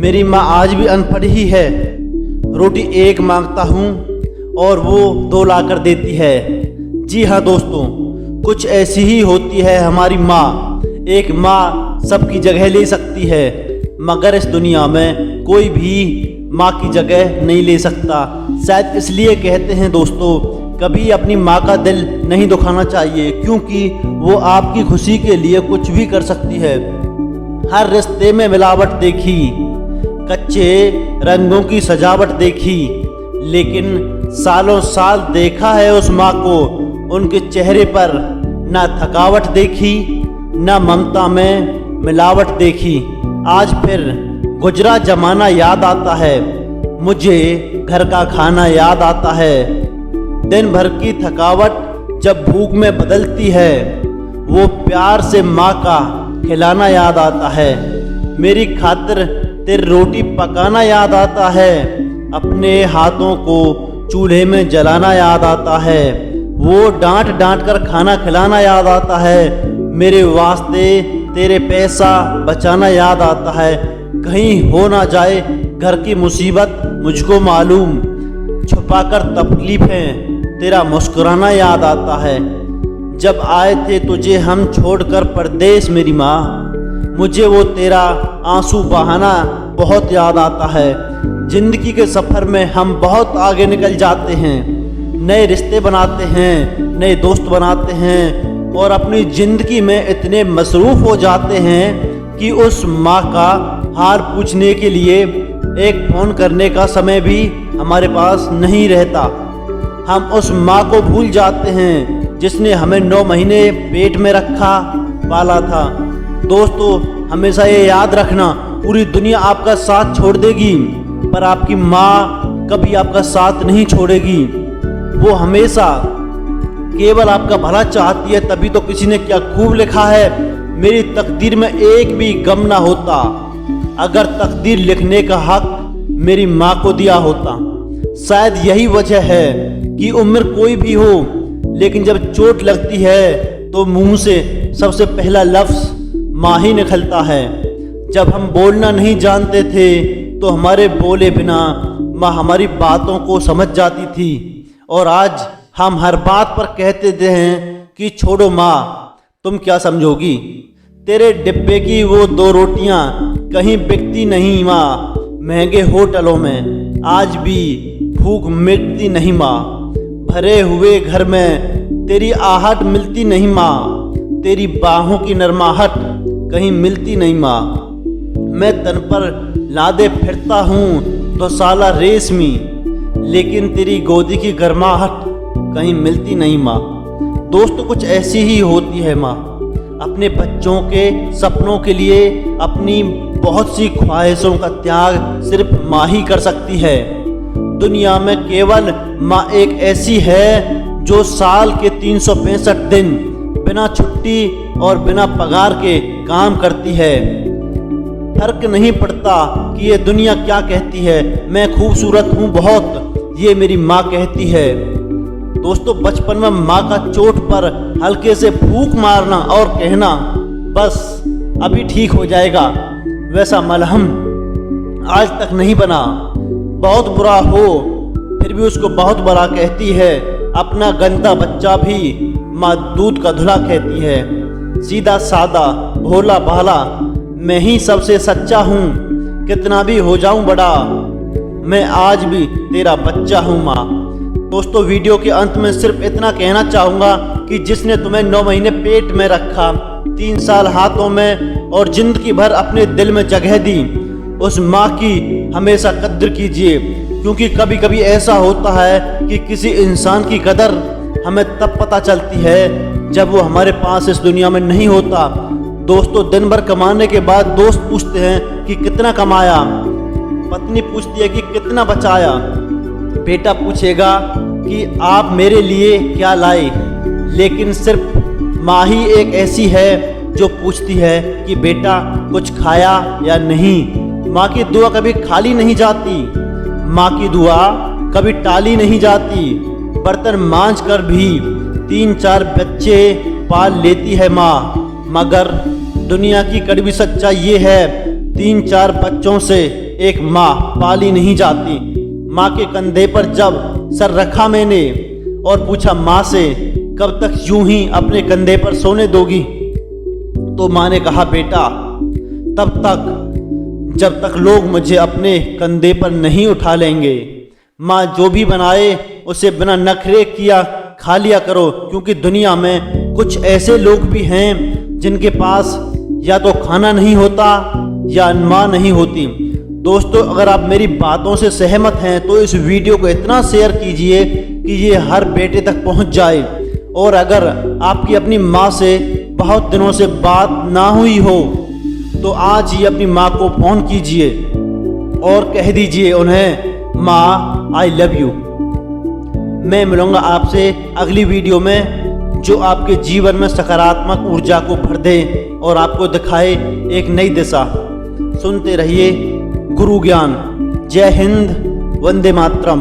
मेरी माँ आज भी अनपढ़ ही है। रोटी एक मांगता हूँ और वो 2 ला कर देती है। जी हाँ दोस्तों, कुछ ऐसी ही होती है हमारी माँ। एक माँ सबकी जगह ले सकती है, मगर इस दुनिया में कोई भी माँ की जगह नहीं ले सकता। शायद इसलिए कहते हैं दोस्तों, कभी अपनी माँ का दिल नहीं दुखाना चाहिए, क्योंकि वो आपकी खुशी के लिए कुछ भी कर सकती है। हर रिश्ते में मिलावट देखी, कच्चे रंगों की सजावट देखी, लेकिन सालों साल देखा है उस माँ को, उनके चेहरे पर ना थकावट देखी, ना ममता में मिलावट देखी। आज फिर गुजरा जमाना याद आता है, मुझे घर का खाना याद आता है। दिन भर की थकावट जब भूख में बदलती है, वो प्यार से माँ का खिलाना याद आता है। मेरी खातिर तेरी रोटी पकाना याद आता है, अपने हाथों को चूल्हे में जलाना याद आता है। वो डांट डांट कर खाना खिलाना याद आता है। मेरे वास्ते तेरे पैसा बचाना याद आता है। कहीं हो ना जाए घर की मुसीबत मुझको मालूम, छुपाकर तकलीफें तेरा मुस्कुराना याद आता है। जब आए थे तुझे हम छोड़कर परदेश मेरी माँ, मुझे वो तेरा आंसू बहाना बहुत याद आता है। जिंदगी के सफ़र में हम बहुत आगे निकल जाते हैं, नए रिश्ते बनाते हैं, नए दोस्त बनाते हैं और अपनी ज़िंदगी में इतने मसरूफ़ हो जाते हैं कि उस माँ का हाल पूछने के लिए एक फ़ोन करने का समय भी हमारे पास नहीं रहता। हम उस माँ को भूल जाते हैं जिसने हमें 9 महीने पेट में रखा पाला था। दोस्तों, हमेशा ये याद रखना, पूरी दुनिया आपका साथ छोड़ देगी पर आपकी माँ कभी आपका साथ नहीं छोड़ेगी। वो हमेशा केवल आपका भला चाहती है। तभी तो किसी ने क्या खूब लिखा है, मेरी तकदीर में एक भी गम ना होता, अगर तकदीर लिखने का हक मेरी माँ को दिया होता। शायद यही वजह है कि उम्र कोई भी हो, लेकिन जब चोट लगती है तो मुंह से सबसे पहला लफ्ज़ माँ ही निकलता है। जब हम बोलना नहीं जानते थे तो हमारे बोले बिना माँ हमारी बातों को समझ जाती थी, और आज हम हर बात पर कहते हैं कि छोड़ो माँ, तुम क्या समझोगी। तेरे डिब्बे की वो 2 रोटियां कहीं बिकती नहीं माँ, महंगे होटलों में आज भी भूख मिटती नहीं माँ। भरे हुए घर में तेरी आहट मिलती नहीं माँ, तेरी बाहों की नरमाहट कहीं मिलती नहीं माँ। मैं तन पर लादे फिरता हूँ तो साला रेशमी, लेकिन तेरी गोदी की गर्माहट कहीं मिलती नहीं माँ। दोस्तों, कुछ ऐसी ही होती है माँ। अपने बच्चों के सपनों के लिए अपनी बहुत सी ख्वाहिशों का त्याग सिर्फ माँ ही कर सकती है। दुनिया में केवल माँ एक ऐसी है जो साल के 365 दिन बिना छुट्टी और बिना पगार के काम करती है। फर्क नहीं पड़ता कि ये दुनिया क्या कहती है, मैं खूबसूरत हूँ बहुत, ये मेरी माँ कहती है। दोस्तों, बचपन में माँ का चोट पर हल्के से फूंक मारना और कहना बस अभी ठीक हो जाएगा, वैसा मलहम आज तक नहीं बना। बहुत बुरा हो फिर भी उसको बहुत बड़ा कहती है। अपना गंदा बच्चा भी माँ दूध का धुला कहती है। सीधा सादा भोला भाला मैं ही सबसे सच्चा हूँ, कितना भी हो जाऊँ बड़ा, मैं आज भी तेरा बच्चा हूँ माँ। दोस्तों, वीडियो के अंत में सिर्फ इतना कहना चाहूँगा कि जिसने तुम्हें 9 महीने पेट में रखा, 3 साल हाथों में और जिंदगी भर अपने दिल में जगह दी, उस माँ की हमेशा कद्र कीजिए, क्योंकि कभी कभी ऐसा होता है कि किसी इंसान की कदर हमें तब पता चलती है जब वो हमारे पास इस दुनिया में नहीं होता। दोस्तों, दिन भर कमाने के बाद दोस्त पूछते हैं कि कितना कमाया, पत्नी पूछती है कि कितना बचाया, बेटा पूछेगा कि आप मेरे लिए क्या लाए। लेकिन सिर्फ माँ ही एक ऐसी है जो पूछती है कि बेटा कुछ खाया या नहीं। माँ की दुआ कभी खाली नहीं जाती, माँ की दुआ कभी टाली नहीं जाती। बर्तन मांझ कर भी 3-4 बच्चे पाल लेती है माँ, मगर दुनिया की कड़वी सच्चाई ये है 3-4 बच्चों से एक माँ पाली नहीं जाती। माँ के कंधे पर जब सर रखा मैंने और पूछा माँ से कब तक यूं ही अपने कंधे पर सोने दोगी, तो माँ ने कहा बेटा तब तक जब तक लोग मुझे अपने कंधे पर नहीं उठा लेंगे। माँ जो भी बनाए उसे बिना नखरे किया खा लिया करो, क्योंकि दुनिया में कुछ ऐसे लोग भी हैं जिनके पास या तो खाना नहीं होता या माँ नहीं होती। दोस्तों, अगर आप मेरी बातों से सहमत हैं तो इस वीडियो को इतना शेयर कीजिए कि ये हर बेटे तक पहुंच जाए। और अगर आपकी अपनी माँ से बहुत दिनों से बात ना हुई हो तो आज ही अपनी माँ को फ़ोन कीजिए और कह दीजिए उन्हें माँ आई लव यू। मैं मिलूँगा आपसे अगली वीडियो में जो आपके जीवन में सकारात्मक ऊर्जा को भर दे और आपको दिखाए एक नई दिशा। सुनते रहिए गुरु ज्ञान। जय हिंद, वंदे मातरम।